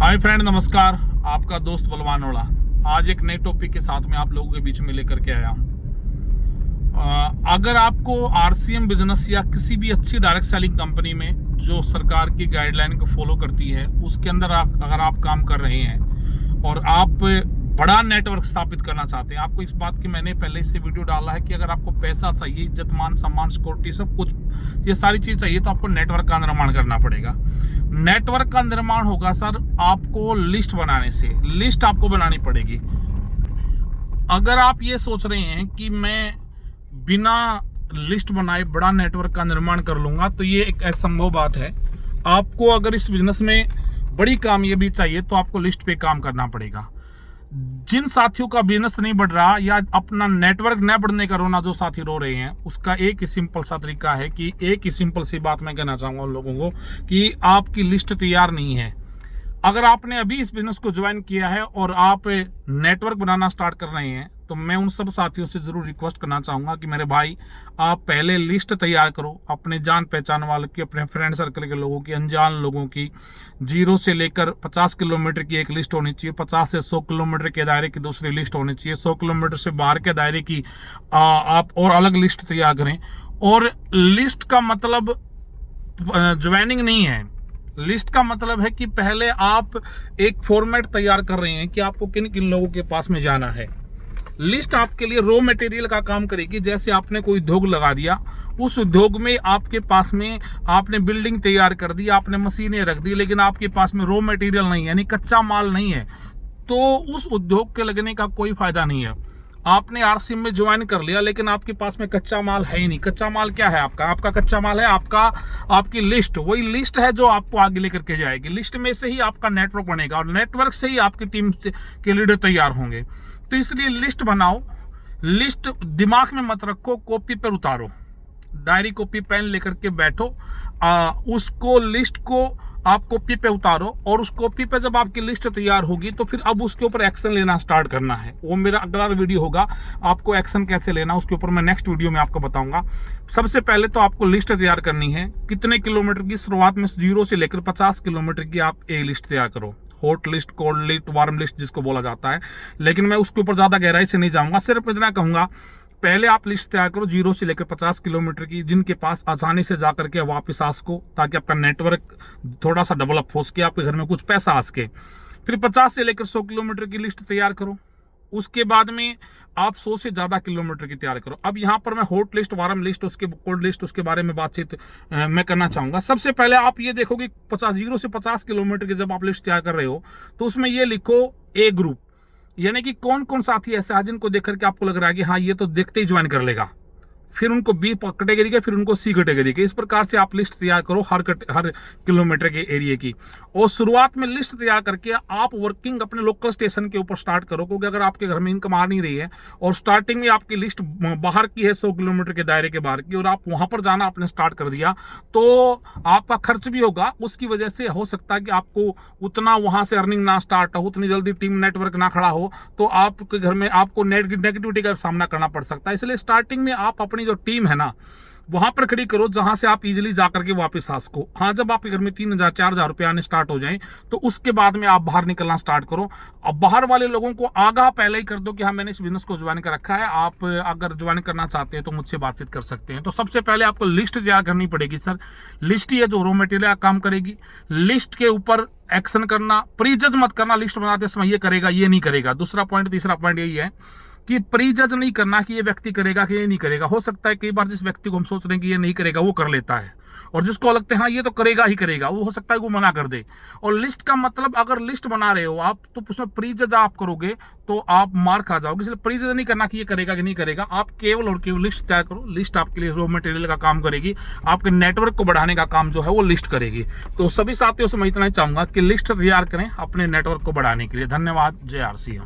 Hi friend, नमस्कार। आपका दोस्त बलवान ओला आज एक नए टॉपिक के साथ में आप लोगों के बीच में लेकर के आया हूँ। अगर आपको आरसीएम बिजनेस या किसी भी अच्छी डायरेक्ट सेलिंग कंपनी में जो सरकार की गाइडलाइन को फॉलो करती है उसके अंदर अगर आप काम कर रहे हैं और आप बड़ा नेटवर्क स्थापित करना चाहते हैं, आपको इस बात की मैंने पहले से वीडियो डाला है कि अगर आपको पैसा चाहिए, इज्जत मान सम्मान सिक्योरिटी सब कुछ ये सारी चीज चाहिए तो आपको नेटवर्क का निर्माण करना पड़ेगा। नेटवर्क का निर्माण होगा सर आपको लिस्ट बनाने से। लिस्ट आपको बनानी पड़ेगी। अगर आप ये सोच रहे हैं कि मैं बिना लिस्ट बनाए बड़ा नेटवर्क का निर्माण कर लूंगा तो ये एक असंभव बात है। आपको अगर इस बिजनेस में बड़ी कामयाबी चाहिए तो आपको लिस्ट पे काम करना पड़ेगा। जिन साथियों का बिजनेस नहीं बढ़ रहा या अपना नेटवर्क न बढ़ने का रोना जो साथी रो रहे हैं, उसका एक ही सिंपल सा तरीका है कि एक ही सिंपल सी बात मैं कहना चाहूंगा उन लोगों को कि आपकी लिस्ट तैयार नहीं है। अगर आपने अभी इस बिजनेस को ज्वाइन किया है और आप नेटवर्क बनाना स्टार्ट कर रहे हैं तो मैं उन सब साथियों से जरूर रिक्वेस्ट करना चाहूंगा कि मेरे भाई आप पहले लिस्ट तैयार करो, अपने जान पहचान वालों की, अपने फ्रेंड सर्कल के लोगों की, अनजान लोगों की। 0 से लेकर 50 किलोमीटर की एक लिस्ट होनी चाहिए, 50 से 100 किलोमीटर के दायरे की दूसरी लिस्ट होनी चाहिए, 100 किलोमीटर से बाहर के दायरे की आप और अलग लिस्ट तैयार करें। और लिस्ट का मतलब ज्वाइनिंग नहीं है। लिस्ट का मतलब है कि पहले आप एक फॉर्मेट तैयार कर रहे हैं कि आपको किन किन लोगों के पास में जाना है। लिस्ट आपके लिए रॉ मटेरियल का काम करेगी। जैसे आपने कोई उद्योग लगा दिया, उस उद्योग में आपके पास में आपने बिल्डिंग तैयार कर दी, आपने मशीनें रख दी, लेकिन आपके पास में रॉ मटेरियल नहीं है, यानी कच्चा माल नहीं है, तो उस उद्योग के लगने का कोई फायदा नहीं है। आपने आरसीएम में ज्वाइन कर लिया लेकिन आपके पास में कच्चा माल है ही नहीं। कच्चा माल क्या है आपका कच्चा माल है आपकी लिस्ट। वही लिस्ट है जो आपको आगे लेकर के जाएगी। लिस्ट में से ही आपका नेटवर्क बनेगा और नेटवर्क से ही आपकी टीम के लीडर तैयार होंगे। तो इसलिए लिस्ट बनाओ। लिस्ट दिमाग में मत रखो, कॉपी पर उतारो, डायरी कॉपी पेन लेकर के बैठो। उसको लिस्ट को आप कॉपी पे उतारो और उस कॉपी पे जब आपकी लिस्ट तैयार होगी तो फिर अब उसके ऊपर एक्शन लेना स्टार्ट करना है। वो मेरा अगला वीडियो होगा, आपको एक्शन कैसे लेना उसके ऊपर मैं नेक्स्ट वीडियो में आपको बताऊंगा। सबसे पहले तो आपको लिस्ट तैयार करनी है। कितने किलोमीटर की, शुरुआत में 0 से लेकर 50 किलोमीटर की आप एक लिस्ट तैयार करो। Hot list, cold list, warm list जिसको बोला जाता है, लेकिन मैं उसके ऊपर ज्यादा गहराई से नहीं जाऊंगा। सिर्फ इतना कहूंगा, पहले आप लिस्ट तैयार करो 0 से लेकर 50 किलोमीटर की, जिनके पास आसानी से जाकर के वापस आ सको, ताकि आपका नेटवर्क थोड़ा सा डेवलप हो सके, आपके घर में कुछ पैसा आ सके। फिर 50 से लेकर 100 किलोमीटर की लिस्ट तैयार करो। उसके बाद में आप 100 से ज्यादा किलोमीटर की तैयार करो। अब यहाँ पर मैं हॉट लिस्ट, वार्म लिस्ट, उसके कोल्ड लिस्ट, उसके बारे में बातचीत मैं करना चाहूंगा। सबसे पहले आप ये देखो कि 0 से 50 किलोमीटर की जब आप लिस्ट तैयार कर रहे हो तो उसमें ये लिखो ए ग्रुप, यानी कि कौन कौन साथी ऐसे हैं जिनको देख करके आपको लग रहा है कि हाँ ये तो देखते ही ज्वाइन कर लेगा। फिर उनको बी कैटेगरी के, फिर उनको सी कैटेगरी के। इस प्रकार से आप लिस्ट तैयार करो हर किलोमीटर के एरिया की। और शुरुआत में लिस्ट तैयार करके आप वर्किंग अपने लोकल स्टेशन के ऊपर स्टार्ट करो, क्योंकि अगर आपके घर में इनकम आ नहीं रही है और स्टार्टिंग में आपकी लिस्ट बाहर की है 100 किलोमीटर के दायरे के बाहर की, और आप वहां पर जाना आपने स्टार्ट कर दिया तो आपका खर्च भी होगा। उसकी वजह से हो सकता है कि आपको उतना वहां से अर्निंग ना स्टार्ट हो, उतनी जल्दी टीम नेटवर्क ना खड़ा हो, तो आपके घर में आपको नेगेटिविटी का सामना करना पड़ सकता है। इसलिए स्टार्टिंग में आप अपनी जो टीम है ना वहां पर खड़ी करो जहां से आप इजीली जाकर के वापस आ सको। हाँ, जब आपके घर में 3,000 4,000 रुपए आने स्टार्ट हो जाएं तो उसके बाद में आप बाहर निकलना स्टार्ट करो। अब बाहर वाले लोगों को आगाह पहले ही कर दो कि हाँ मैंने इस बिजनेस को ज्वाइन कर रखा है, आप अगर ज्वाइन करना चाहते हैं तो मुझसे बातचीत कर सकते हैं। तो सबसे पहले आपको लिस्ट तैयार करनी पड़ेगी सर। लिस्ट ही है जो रॉ मटेरियल काम करेगी। लिस्ट के ऊपर एक्शन करना, प्रीजज मत करना लिस्ट बनाते समय ये करेगा ये नहीं करेगा। दूसरा पॉइंट, तीसरा पॉइंट यही है कि प्रीजज नहीं करना कि ये व्यक्ति करेगा कि ये नहीं करेगा। हो सकता है कई बार जिस व्यक्ति को हम सोच रहे हैं कि ये नहीं करेगा वो कर लेता है, और जिसको लगता है हाँ ये तो करेगा ही करेगा, वो हो सकता है वो मना कर दे। और लिस्ट का मतलब, अगर लिस्ट बना रहे हो आप तो उसमें प्रीजज आप करोगे तो आप मार खा जाओगे। इसलिए प्रीजज नहीं करना कि ये करेगा कि नहीं करेगा। आप केवल और केवल लिस्ट तैयार करो। लिस्ट आपके लिए रॉ मटेरियल का काम करेगी, आपके नेटवर्क को बढ़ाने का काम जो है वो लिस्ट करेगी। तो सभी साथियों से मैं इतना ही चाहूंगा कि लिस्ट तैयार करें अपने नेटवर्क को बढ़ाने के लिए। धन्यवाद। जय आरसीएम।